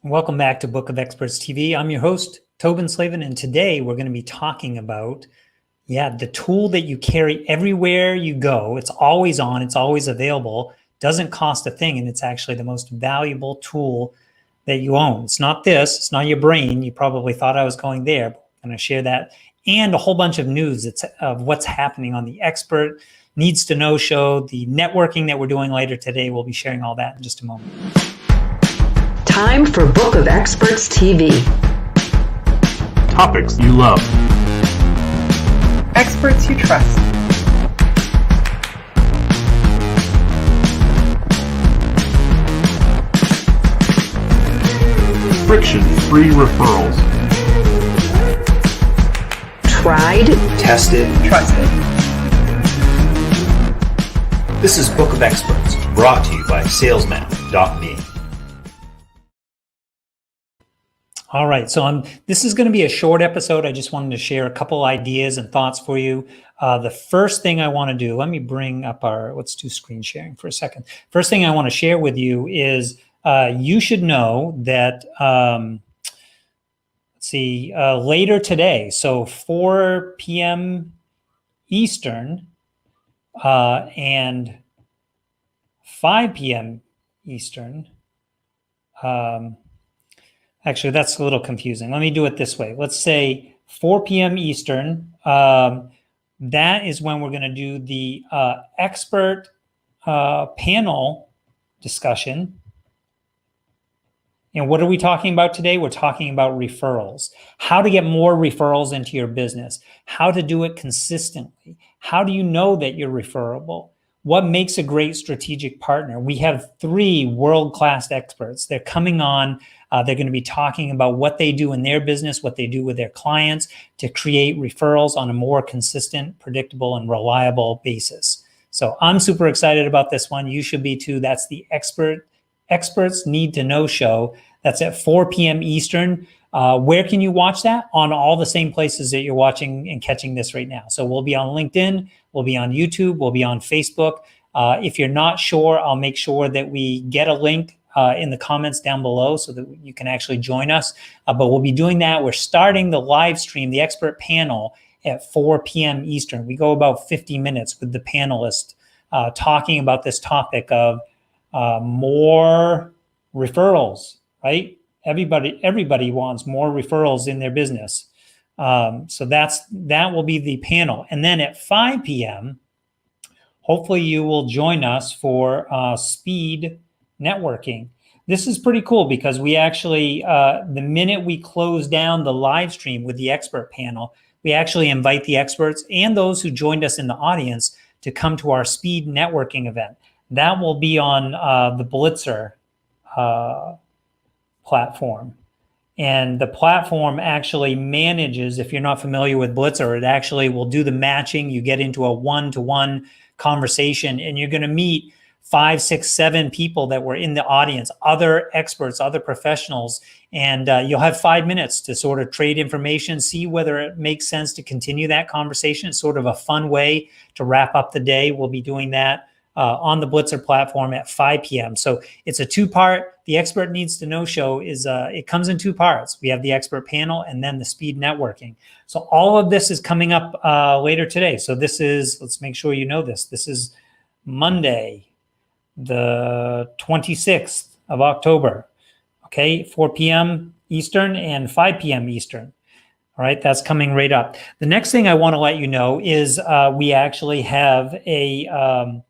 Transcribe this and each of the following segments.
Welcome back to Book of Experts TV. I'm your host, Tobin Slavin, and today we're going to be talking about, the tool that you carry everywhere you go. It's always on, it's always available, doesn't cost a thing, and it's actually the most valuable tool that you own. It's not this, it's not your brain. You probably thought I was going there, but I'm going to share that and a whole bunch of news of what's happening on the Expert Needs to Know show, the networking that we're doing later today. We'll be sharing all that in just a moment. Time for Book of Experts TV. Topics you love. Experts you trust. Friction-free referrals. Tried, tested, Trusted. This is Book of Experts, brought to you by salesman.me. All right, so this is going to be a short episode. I just wanted to share a couple ideas and thoughts for you. The first thing I want to do, let me bring up let's do screen sharing for a second. First thing I want to share with you is you should know that, later today, so 4 p.m. Eastern and 5 p.m. Eastern, actually, that's a little confusing. Let me do it this way. Let's say 4 p.m. Eastern. That is when we're going to do the expert panel discussion. And what are we talking about today? We're talking about referrals. How to get more referrals into your business. How to do it consistently. How do you know that you're referable? What makes a great strategic partner? We have 3 world-class experts. They're coming on. They're going to be talking about what they do in their business, what they do with their clients to create referrals on a more consistent, predictable, and reliable basis. So I'm super excited about this one. You should be too. That's the Experts Need to Know show. That's at 4 p.m. Eastern. Where can you watch that? On all the same places that you're watching and catching this right now. So we'll be on LinkedIn, we'll be on YouTube, we'll be on Facebook. If you're not sure, I'll make sure that we get a link in the comments down below so that you can actually join us. But we'll be doing that. We're starting the live stream, the expert panel, at 4 p.m. Eastern. We go about 50 minutes with the panelists talking about this topic of more referrals, right? Everybody wants more referrals in their business. So that will be the panel. And then at 5 p.m., hopefully you will join us for speed networking. This is pretty cool because we actually, the minute we close down the live stream with the expert panel, we actually invite the experts and those who joined us in the audience to come to our speed networking event. That will be on the Blitzr platform. And the platform actually manages, if you're not familiar with Blitzr, it actually will do the matching. You get into a one-to-one conversation and you're going to meet 5, 6, 7 people that were in the audience, other experts, other professionals, and you'll have 5 minutes to sort of trade information, see whether it makes sense to continue that conversation. It's sort of a fun way to wrap up the day. We'll be doing that on the Blitzr platform at 5 p.m. So it's a 2-part. The Expert Needs to Know show is it comes in 2 parts. We have the expert panel and then the speed networking. So all of this is coming up later today. So this is, let's make sure you know this. This is Monday, the 26th of October. Okay, 4 p.m. Eastern and 5 p.m. Eastern. All right, that's coming right up. The next thing I want to let you know is we actually have a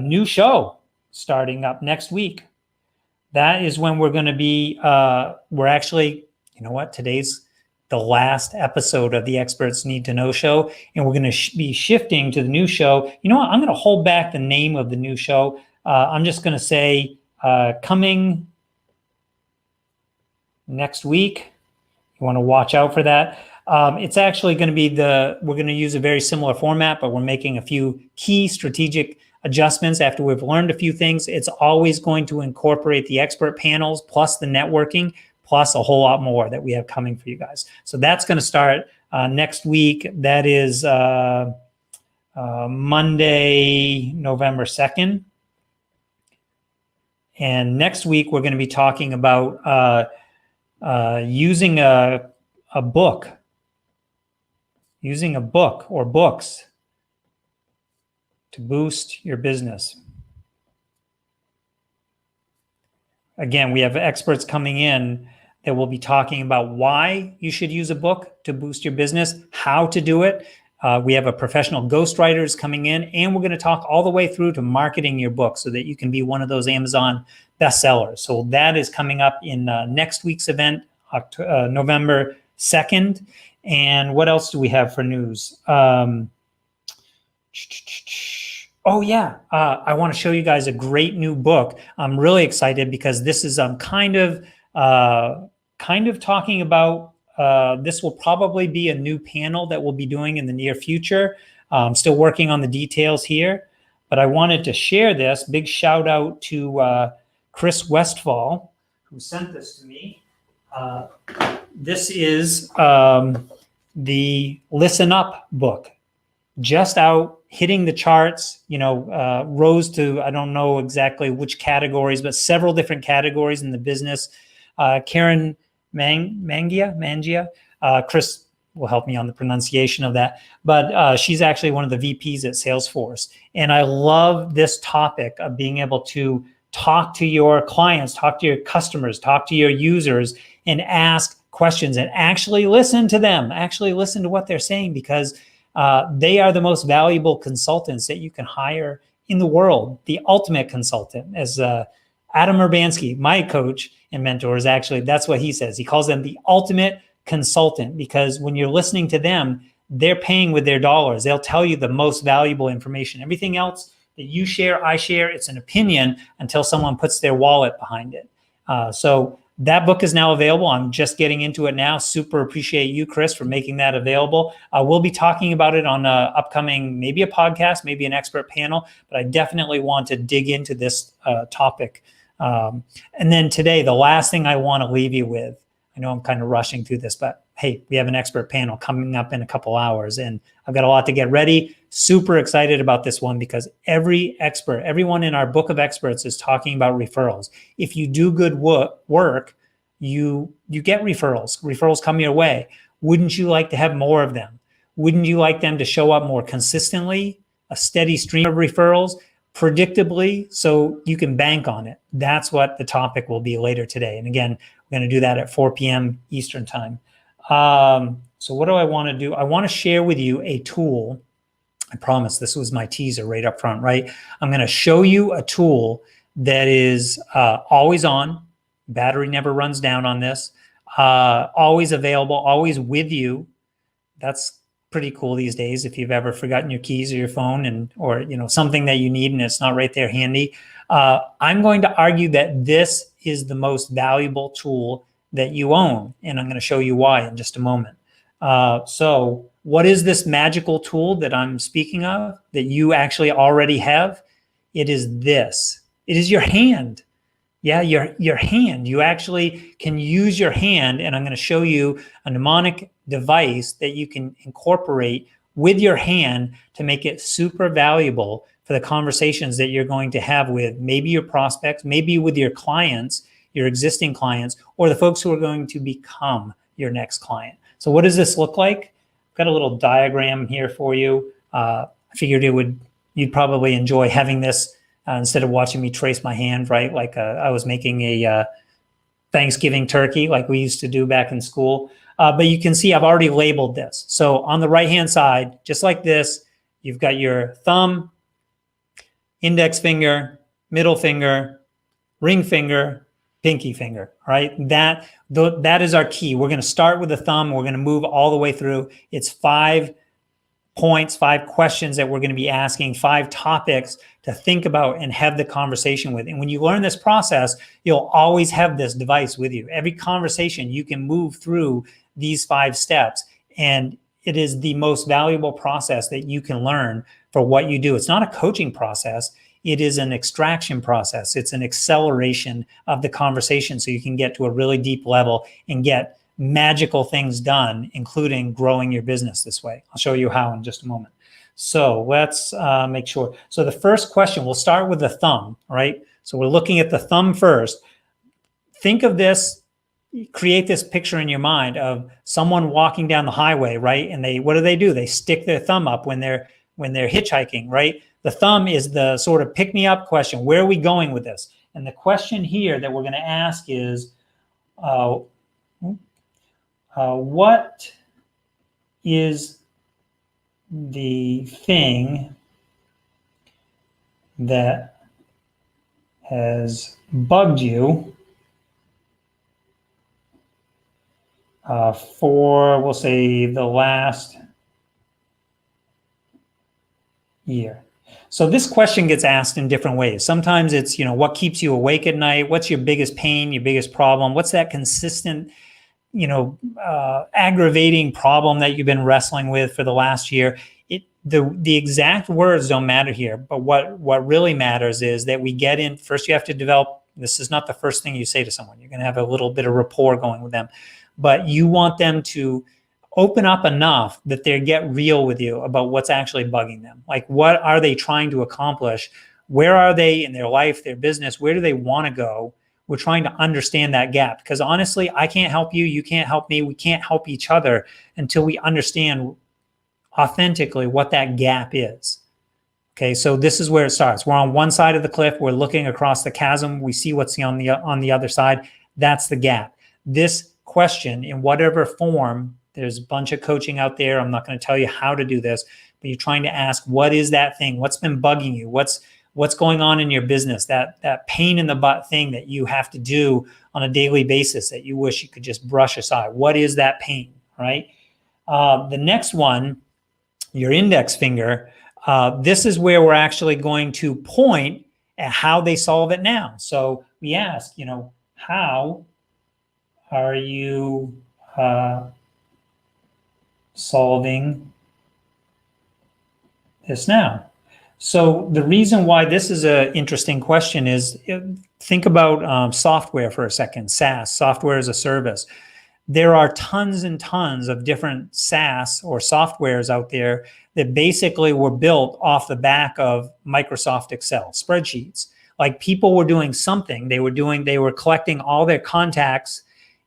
new show starting up next week. That is when we're going to be, we're actually, you know what, today's the last episode of the Experts Need to Know show, and we're going to be shifting to the new show. You know what, I'm going to hold back the name of the new show. I'm just going to say coming next week. You want to watch out for that. It's actually going to be we're going to use a very similar format, but we're making a few key strategic adjustments after we've learned a few things. It's always going to incorporate the expert panels plus the networking plus a whole lot more that we have coming for you guys. So that's going to start next week. That is Monday, November 2nd. And next week, we're going to be talking about using a book, or books to boost your business. Again, we have experts coming in that will be talking about why you should use a book to boost your business, how to do it. We have a professional ghostwriters coming in, and we're going to talk all the way through to marketing your book so that you can be one of those Amazon bestsellers. So that is coming up in next week's event, November 2nd. And what else do we have for news? Oh yeah, I want to show you guys a great new book. I'm really excited because this is kind of talking about. This will probably be a new panel that we'll be doing in the near future. I'm still working on the details here, but I wanted to share this. Big shout out to Chris Westfall, who sent this to me. This is the Listen Up book, just out, hitting the charts, rose to, I don't know exactly which categories, but several different categories in the business. Karen Mangia, Chris will help me on the pronunciation of that, but she's actually one of the VPs at Salesforce. And I love this topic of being able to talk to your clients, talk to your customers, talk to your users, and ask questions and actually listen to them, actually listen to what they're saying, because they are the most valuable consultants that you can hire in the world, the ultimate consultant. As Adam Urbanski, my coach and mentor, is actually, that's what he says. He calls them the ultimate consultant, because when you're listening to them, they're paying with their dollars. They'll tell you the most valuable information. Everything else that you share, I share, it's an opinion until someone puts their wallet behind it. So that book is now available. I'm just getting into it now. Super appreciate you, Chris, for making that available. We'll be talking about it on an upcoming, maybe a podcast, maybe an expert panel, but I definitely want to dig into this topic. And then today, the last thing I want to leave you with, I know I'm kind of rushing through this, but hey, we have an expert panel coming up in a couple hours, and I've got a lot to get ready. Super excited about this one because everyone in our book of experts is talking about referrals. If you do good work, you get referrals. Referrals come your way. Wouldn't you like to have more of them? Wouldn't you like them to show up more consistently, a steady stream of referrals, predictably, so you can bank on it? That's what the topic will be later today. And again, we're going to do that at 4 p.m. Eastern time. So what do I want to do? I want to share with you a tool. I promise this was my teaser right up front, right? I'm going to show you a tool that is always on. Battery never runs down on this. Always available, always with you. That's pretty cool these days. If you've ever forgotten your keys or your phone, or something that you need and it's not right there handy. I'm going to argue that this is the most valuable tool that you own, and I'm going to show you why in just a moment. So what is this magical tool that I'm speaking of that you actually already have? It is this. It is your hand. Yeah, your hand. You actually can use your hand, and I'm going to show you a mnemonic device that you can incorporate with your hand to make it super valuable for the conversations that you're going to have with maybe your prospects, maybe with your clients, your existing clients, or the folks who are going to become your next client. So what does this look like? I've got a little diagram here for you. I figured you'd probably enjoy having this instead of watching me trace my hand, right? Like I was making a Thanksgiving turkey like we used to do back in school. But you can see I've already labeled this. So on the right-hand side, just like this, you've got your thumb, index finger, middle finger, ring finger, pinky finger, right? That is our key. We're going to start with the thumb. We're going to move all the way through. It's 5 points, 5 questions that we're going to be asking, 5 topics to think about and have the conversation with. And when you learn this process, you'll always have this device with you. Every conversation, you can move through these 5 steps. And it is the most valuable process that you can learn for what you do. It's not a coaching process. It is an extraction process. It's an acceleration of the conversation so you can get to a really deep level and get magical things done, including growing your business this way. I'll show you how in just a moment. So let's make sure. So the first question, we'll start with the thumb, right? So we're looking at the thumb first. Think of this, create this picture in your mind of someone walking down the highway, right? And what do? They stick their thumb up when they're hitchhiking, right? The thumb is the sort of pick me up question. Where are we going with this? And the question here that we're going to ask is, what is the thing that has bugged you for, we'll say, the last year? So this question gets asked in different ways. Sometimes it's, what keeps you awake at night? What's your biggest pain, your biggest problem? What's that consistent, aggravating problem that you've been wrestling with for the last year? The exact words don't matter here, but what really matters is that we get in. First, you have to develop. This is not the first thing you say to someone. You're going to have a little bit of rapport going with them, but you want them to open up enough that they get real with you about what's actually bugging them. Like, what are they trying to accomplish? Where are they in their life, their business? Where do they want to go? We're trying to understand that gap, because honestly, I can't help you. You can't help me. We can't help each other until we understand authentically what that gap is. Okay, so this is where it starts. We're on one side of the cliff. We're looking across the chasm. We see what's on the other side. That's the gap. This question, in whatever form, there's a bunch of coaching out there. I'm not going to tell you how to do this, but you're trying to ask, what is that thing? What's been bugging you? What's going on in your business? That pain in the butt thing that you have to do on a daily basis that you wish you could just brush aside. What is that pain, right? The next one, your index finger, this is where we're actually going to point at how they solve it now. So we ask, how are you solving this now? So the reason why this is an interesting question is, think about software for a second. SaaS, software as a service. There are tons and tons of different SaaS or softwares out there that basically were built off the back of Microsoft Excel spreadsheets. Like, people were doing something. They were collecting all their contacts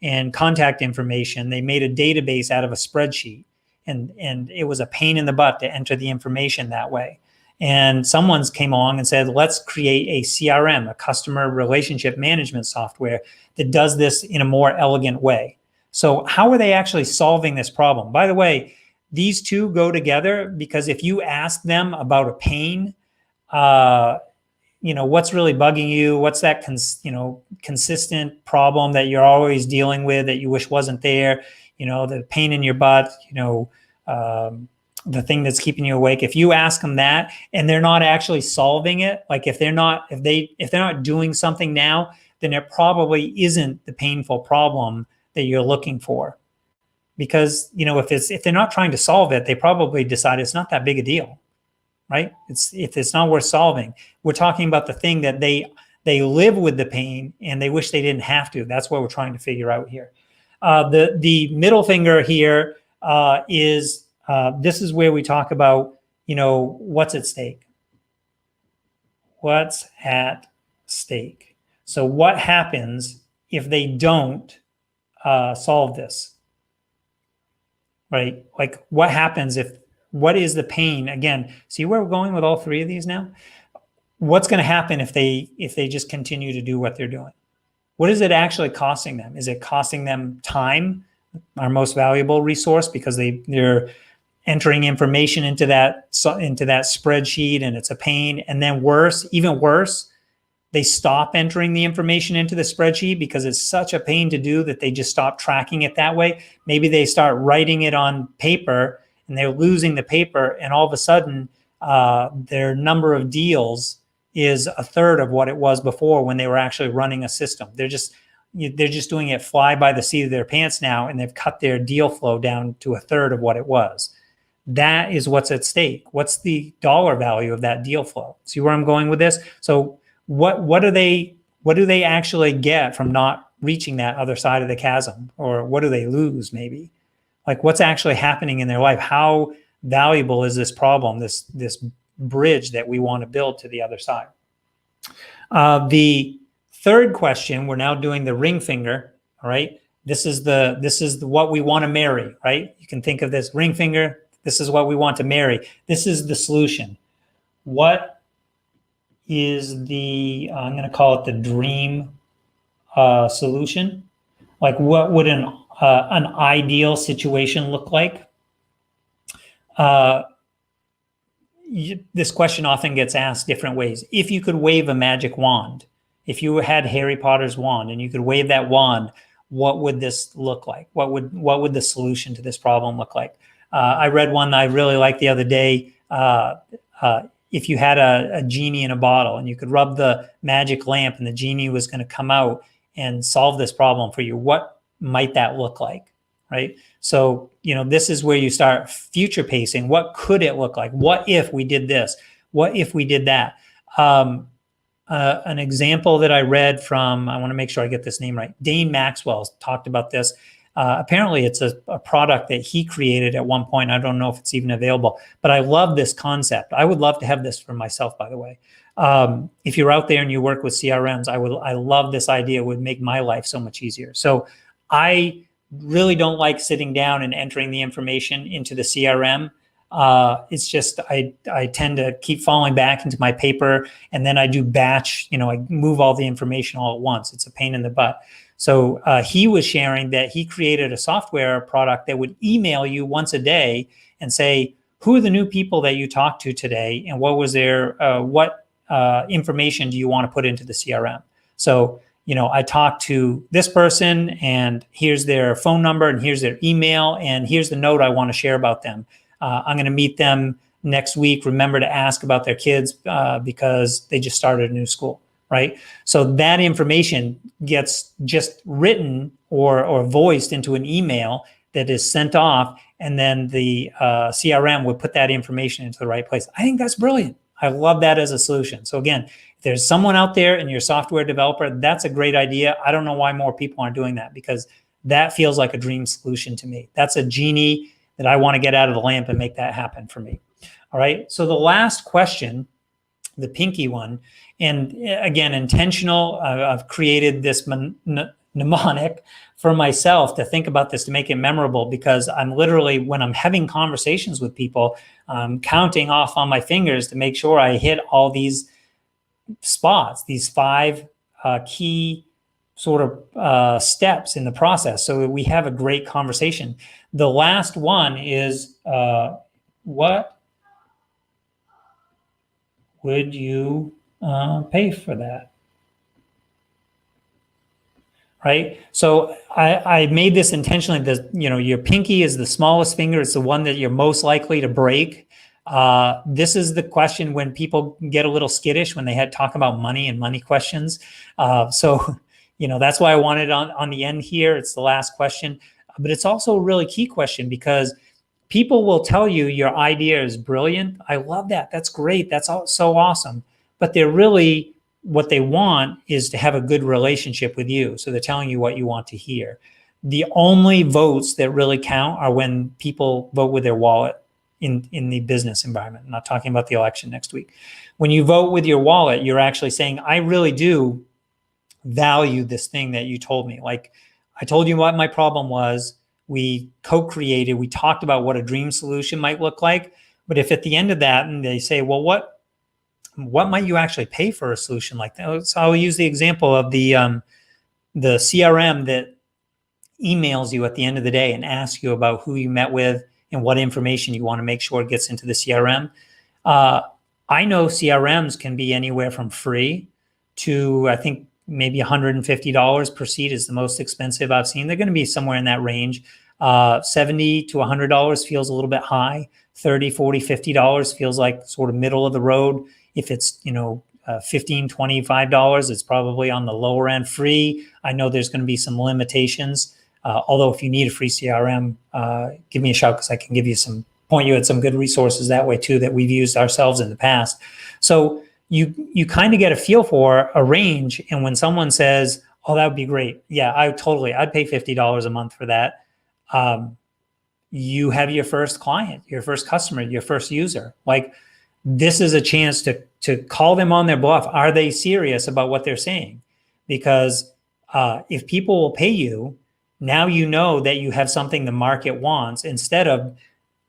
and contact information. They made a database out of a spreadsheet, and it was a pain in the butt to enter the information that way. And someone came along and said, let's create a CRM, a customer relationship management software that does this in a more elegant way. So how are they actually solving this problem? By the way, these two go together, because if you ask them about a pain, what's really bugging you? What's that consistent problem that you're always dealing with that you wish wasn't there? The pain in your butt, the thing that's keeping you awake. If you ask them that and they're not actually solving it, like if they're not doing something now, then it probably isn't the painful problem that you're looking for. Because, if they're not trying to solve it, they probably decide it's not that big a deal, right? If it's not worth solving. We're talking about the thing that they live with the pain and they wish they didn't have to. That's what we're trying to figure out here. The middle finger here is, this is where we talk about, what's at stake. What's at stake? So what happens if they don't solve this, right? Like, what happens what is the pain? Again, see where we're going with all three of these now? What's going to happen if they just continue to do what they're doing? What is it actually costing them? Is it costing them time, our most valuable resource, because they're entering information into that spreadsheet and it's a pain? And then even worse, they stop entering the information into the spreadsheet because it's such a pain to do that they just stop tracking it that way. Maybe they start writing it on paper and they're losing the paper, and all of a sudden their number of deals is a third of what it was before when they were actually running a system. They're just doing it fly by the seat of their pants now, and they've cut their deal flow down to a third of what it was. That is what's at stake. What's the dollar value of that deal flow? See where I'm going with this? So what do they actually get from not reaching that other side of the chasm? Or what do they lose, maybe? Like, what's actually happening in their life? How valuable is this problem, this bridge that we want to build to the other side? The third question, we're now doing the ring finger. All right. This is what we want to marry, right? You can think of this ring finger. This is what we want to marry. This is the solution. What is I'm going to call it the dream solution? Like, what would an ideal situation look like? This question often gets asked different ways. If you could wave a magic wand, if you had Harry Potter's wand and you could wave that wand, what would this look like? What would the solution to this problem look like? I read one that I really liked the other day. If you had a genie in a bottle and you could rub the magic lamp and the genie was going to come out and solve this problem for you, what might that look like? Right? So, this is where you start future pacing. What could it look like? What if we did this? What if we did that? An example that I read from, I want to make sure I get this name right, Dane Maxwell talked about this. Apparently, it's a product that he created at one point. I don't know if it's even available, but I love this concept. I would love to have this for myself, by the way. If you're out there and you work with CRMs, I love this idea. It would make my life so much easier. So I really don't like sitting down and entering the information into the CRM. It's just, I tend to keep falling back into my paper, and then I do batch, I move all the information all at once. It's a pain in the butt. So he was sharing that he created a software product that would email you once a day and say, who are the new people that you talked to today? And what was what information do you want to put into the CRM? So, I talked to this person and here's their phone number and here's their email and here's the note I want to share about them. I'm going to meet them next week. Remember to ask about their kids because they just started a new school, right? So that information gets just written or voiced into an email that is sent off, and then the CRM would put that information into the right place. I think that's brilliant. I love that as a solution. So again, if there's someone out there and you're a software developer, that's a great idea. I don't know why more people aren't doing that, because that feels like a dream solution to me. That's a genie that I want to get out of the lamp and make that happen for me. All right. So the last question, the pinky one, and again, intentional. I've created this mnemonic for myself to think about this, to make it memorable, because I'm literally, when I'm having conversations with people, counting off on my fingers to make sure I hit all these spots, these 5 key sort of steps in the process, so that we have a great conversation. The last one is, what would you pay for that? Right? So I made this intentionally. Your pinky is the smallest finger. It's the one that you're most likely to break. This is the question when people get a little skittish when they talk about money and money questions. So that's why I wanted on the end here. It's the last question, but it's also a really key question, because people will tell you your idea is brilliant. I love that. That's great. That's so awesome. But they're really, what they want is to have a good relationship with you. So they're telling you what you want to hear. The only votes that really count are when people vote with their wallet in the business environment. I'm not talking about the election next week. When you vote with your wallet, you're actually saying, I really do value this thing that you told me. Like, I told you what my problem was. We co-created, we talked about what a dream solution might look like. But if at the end of that, and they say, well, what might you actually pay for a solution like that? So I'll use the example of the CRM that emails you at the end of the day and asks you about who you met with and what information you want to make sure gets into the CRM. I know CRMs can be anywhere from free to, I think, maybe $150 per seat is the most expensive I've seen. They're going to be somewhere in that range. $70 to $100 feels a little bit high. $30, $40, $50 feels like sort of middle of the road. If it's, $15, $25, it's probably on the lower end. Free, I know there's going to be some limitations. Although if you need a free CRM, give me a shout, because I can point you at some good resources that way too, that we've used ourselves in the past. So you kind of get a feel for a range. And when someone says, oh, that would be great. Yeah, I'd pay $50 a month for that. You have your first client, your first customer, your first user. Like, this is a chance to call them on their bluff. Are they serious about what they're saying? Because if people will pay you, now you know that you have something the market wants, instead of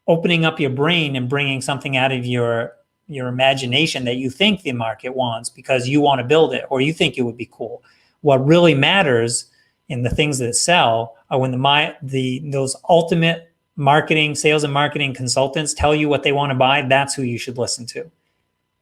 opening up your brain and bringing something out of your imagination that you think the market wants because you want to build it or you think it would be cool. What really matters in the things that sell are when those ultimate marketing, sales and marketing consultants tell you what they want to buy. That's who you should listen to,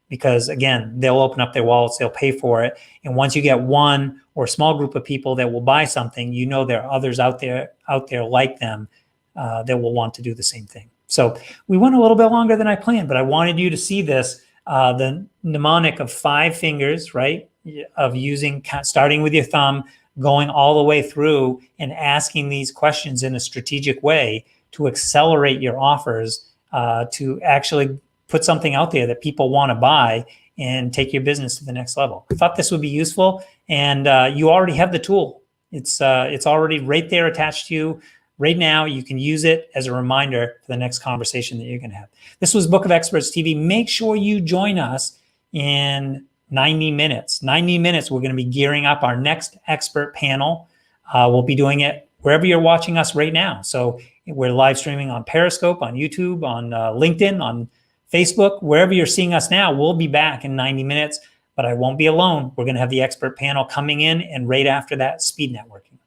because again, they'll open up their wallets, they'll pay for it. And once you get one or a small group of people that will buy something, you know there are others out there like them that will want to do the same thing. So we went a little bit longer than I planned, but I wanted you to see this, the mnemonic of 5 fingers, right? Of starting with your thumb, going all the way through and asking these questions in a strategic way to accelerate your offers, to actually put something out there that people want to buy and take your business to the next level. I thought this would be useful, and you already have the tool. It's already right there attached to you. Right now, you can use it as a reminder for the next conversation that you're going to have. This was Book of Experts TV. Make sure you join us in 90 minutes. 90 minutes, we're going to be gearing up our next expert panel. We'll be doing it wherever you're watching us right now. So we're live streaming on Periscope, on YouTube, on LinkedIn, on Facebook. Wherever you're seeing us now, we'll be back in 90 minutes, but I won't be alone. We're going to have the expert panel coming in, and right after that, speed networking.